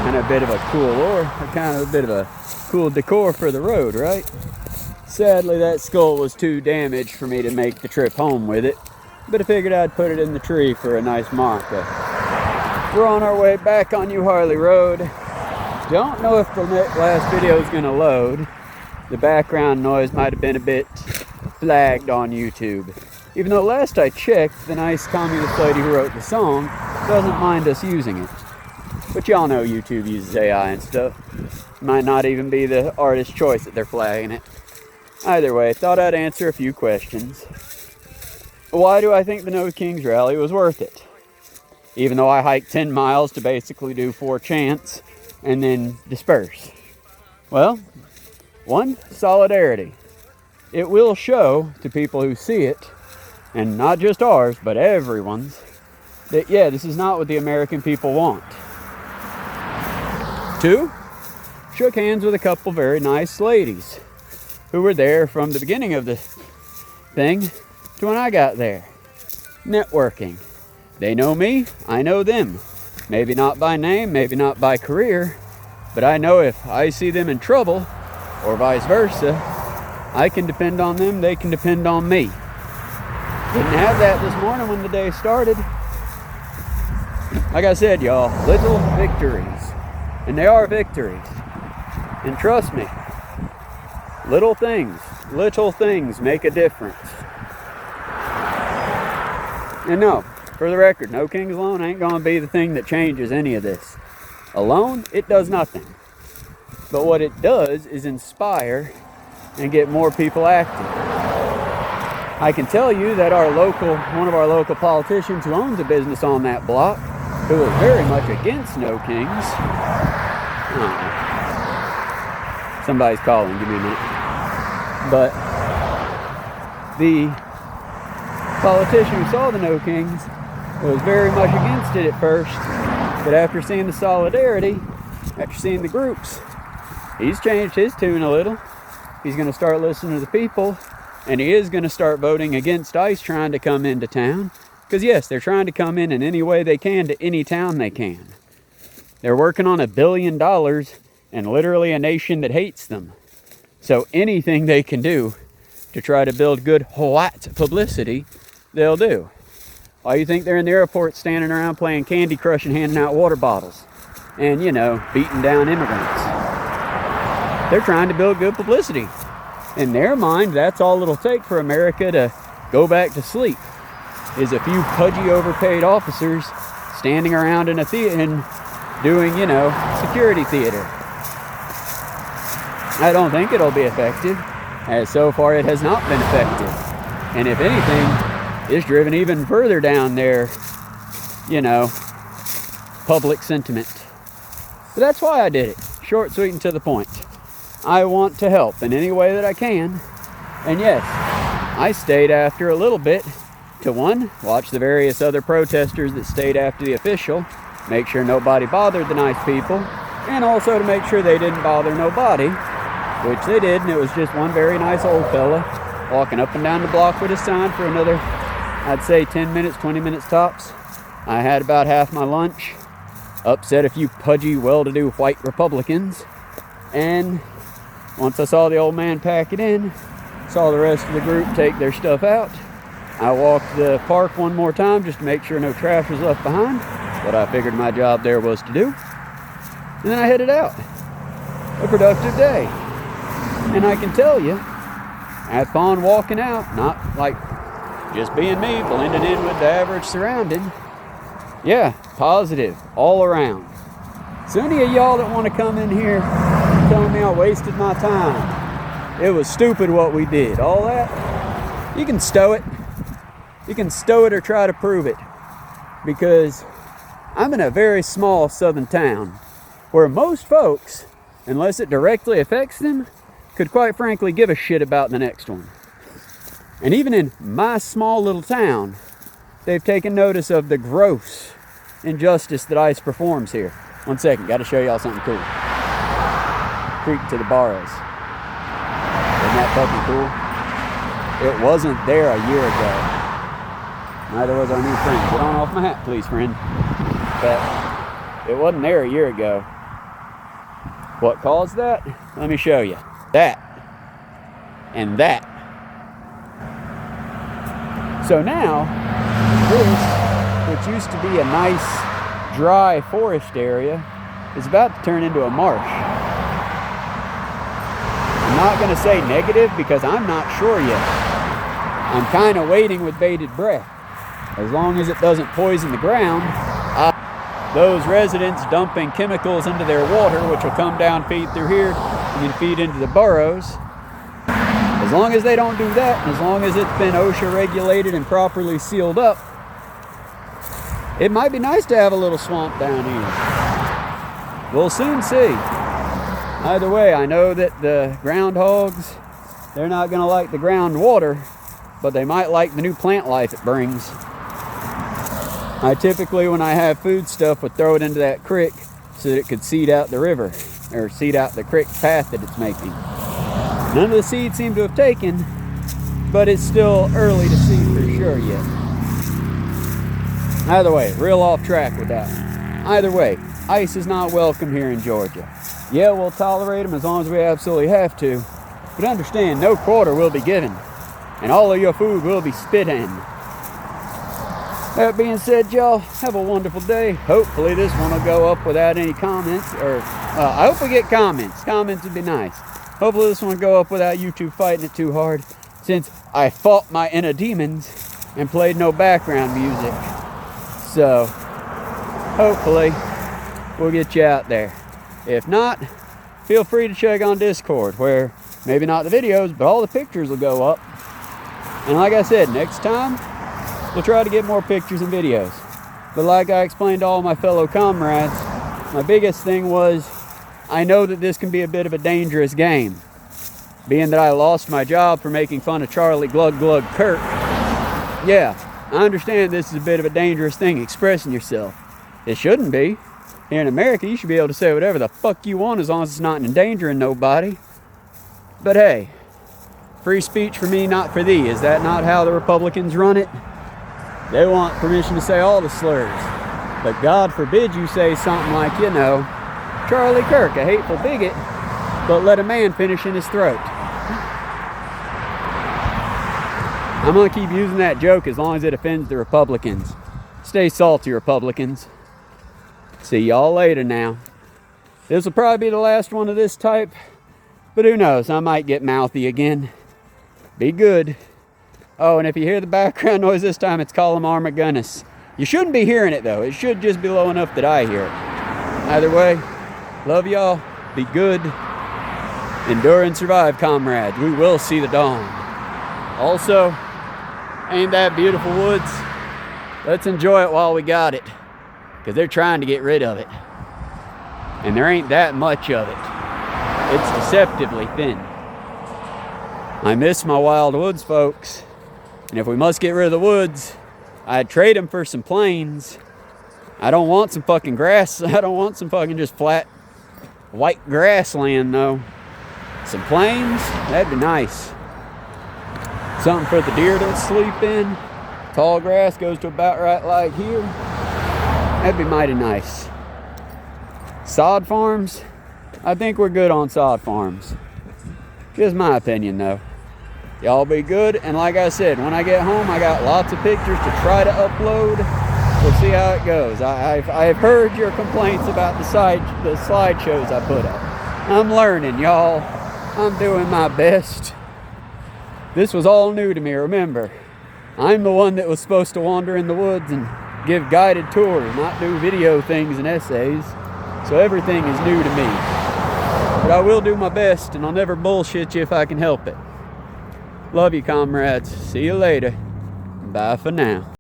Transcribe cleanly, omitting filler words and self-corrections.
kind of a bit of a cool decor for the road, right? Sadly, that skull was too damaged for me to make the trip home with it, but I figured I'd put it in the tree for a nice marker. We're on our way back on New Harley Road. Don't know if the last video is going to load. The background noise might have been a bit flagged on YouTube. Even though last I checked, the nice communist lady who wrote the song doesn't mind us using it. But y'all know YouTube uses AI and stuff. Might not even be the artist's choice that they're flagging it. Either way, thought I'd answer a few questions. Why do I think the No Kings rally was worth it? Even though I hiked 10 miles to basically do 4 chants and then disperse. Well, 1, solidarity. It will show to people who see it, and not just ours, but everyone's, that yeah, this is not what the American people want. 2, shook hands with a couple very nice ladies who were there from the beginning of the thing to when I got there. Networking. They know me, I know them. Maybe not by name, maybe not by career, but I know if I see them in trouble, or vice versa, I can depend on them, they can depend on me. Didn't have that this morning when the day started. Like I said, y'all, little victories. And they are victories. And trust me, little things make a difference. And no, for the record, No Kings alone ain't gonna be the thing that changes any of this. Alone, it does nothing. But what it does is inspire and get more people active. I can tell you that one of our local politicians who owns a business on that block, who is very much against No Kings. Somebody's calling, give me a minute. But the politician who saw the No Kings was very much against it at first, but after seeing the solidarity, after seeing the groups, he's changed his tune a little. He's going to start listening to the people, and he is going to start voting against ICE trying to come into town. Because yes, they're trying to come in any way they can to any town they can. They're working on $1 billion and literally a nation that hates them. So anything they can do to try to build good white publicity, they'll do. Why do you think they're in the airport standing around playing Candy Crush and handing out water bottles? And, beating down immigrants. They're trying to build good publicity. In their mind, that's all it'll take for America to go back to sleep, is a few pudgy, overpaid officers standing around in a theater and doing, security theater. I don't think it'll be effective, as so far it has not been effective. And if anything, it's driven even further down their, public sentiment. But that's why I did it. Short, sweet, and to the point. I want to help in any way that I can. And yes, I stayed after a little bit to, 1, watch the various other protesters that stayed after the official, make sure nobody bothered the nice people, and also to make sure they didn't bother nobody, which they did, and it was just one very nice old fella walking up and down the block with a sign for another, I'd say 10 minutes, 20 minutes tops. I had about half my lunch, upset a few pudgy, well-to-do white Republicans, and once I saw the old man pack it in, saw the rest of the group take their stuff out, I walked the park one more time just to make sure no trash was left behind, what I figured my job there was to do, and then I headed out. A productive day. And I can tell you, I had fun walking out, not like just being me, blending in with the average surrounding. Yeah, positive all around. So any of y'all that want to come in here telling me I wasted my time, it was stupid what we did, all that, you can stow it. You can stow it or try to prove it. Because I'm in a very small southern town where most folks, unless it directly affects them, could quite frankly give a shit about the next one. And even in my small little town, they've taken notice of the gross injustice that ICE performs here. 1 second, got to show y'all something cool. Creek to the Barrows. Isn't that fucking cool? It wasn't there a year ago. Neither was our new friend. Get on off my hat, please, friend. But it wasn't there a year ago. What caused that? Let me show you. That and that. So now, this, which used to be a nice dry forest area, is about to turn into a marsh. I'm not going to say negative because I'm not sure yet. I'm kind of waiting with bated breath. As long as it doesn't poison the ground, those residents dumping chemicals into their water, which will come down, feed through here, and then feed into the burrows. As long as they don't do that, and as long as it's been OSHA regulated and properly sealed up, it might be nice to have a little swamp down here. We'll soon see. Either way, I know that the groundhogs, they're not going to like the groundwater, but they might like the new plant life it brings. I typically, when I have food stuff, would throw it into that creek so that it could seed out the river, or seed out the creek path that it's making. None of the seeds seem to have taken, but it's still early to see for sure yet. Either way, real off track with that one. Either way, ice is not welcome here in Georgia. Yeah, we'll tolerate them as long as we absolutely have to, but understand, no quarter will be given, and all of your food will be spit in. That being said, y'all, have a wonderful day. Hopefully this one will go up without any comments, or I hope we get comments. Comments would be nice. Hopefully this one will go up without YouTube fighting it too hard, since I fought my inner demons and played no background music. So, hopefully we'll get you out there. If not, feel free to check on Discord, where maybe not the videos, but all the pictures will go up. And like I said, next time, we'll try to get more pictures and videos. But like I explained to all my fellow comrades, my biggest thing was, I know that this can be a bit of a dangerous game. Being that I lost my job for making fun of Charlie Glug Glug Kirk. Yeah, I understand this is a bit of a dangerous thing, expressing yourself. It shouldn't be. Here in America, you should be able to say whatever the fuck you want as long as it's not endangering nobody. But hey, free speech for me, not for thee. Is that not how the Republicans run it? They want permission to say all the slurs. But God forbid you say something like, you know, Charlie Kirk, a hateful bigot, but let a man finish in his throat. I'm going to keep using that joke as long as it offends the Republicans. Stay salty, Republicans. See y'all later now. This will probably be the last one of this type, but who knows, I might get mouthy again. Be good. Oh, and if you hear the background noise this time, it's Colum Armagunus. You shouldn't be hearing it though. It should just be low enough that I hear it. Either way, love y'all. Be good. Endure and survive, comrades. We will see the dawn. Also, ain't that beautiful woods? Let's enjoy it while we got it, because they're trying to get rid of it. And there ain't that much of it. It's deceptively thin. I miss my wild woods, folks. And if we must get rid of the woods, I'd trade them for some plains. I don't want some fucking grass. I don't want some fucking just flat white grassland, though. Some plains, that'd be nice. Something for the deer to sleep in. Tall grass goes to about right like here. That'd be mighty nice. Sod farms, I think we're good on sod farms. Just my opinion, though. Y'all be good, and like I said, when I get home, I got lots of pictures to try to upload. We'll see how it goes. I've heard your complaints about the slideshows I put up. I'm learning, y'all. I'm doing my best. This was all new to me, remember. I'm the one that was supposed to wander in the woods and give guided tours, not do video things and essays. So everything is new to me. But I will do my best, and I'll never bullshit you if I can help it. Love you, comrades. See you later. Bye for now.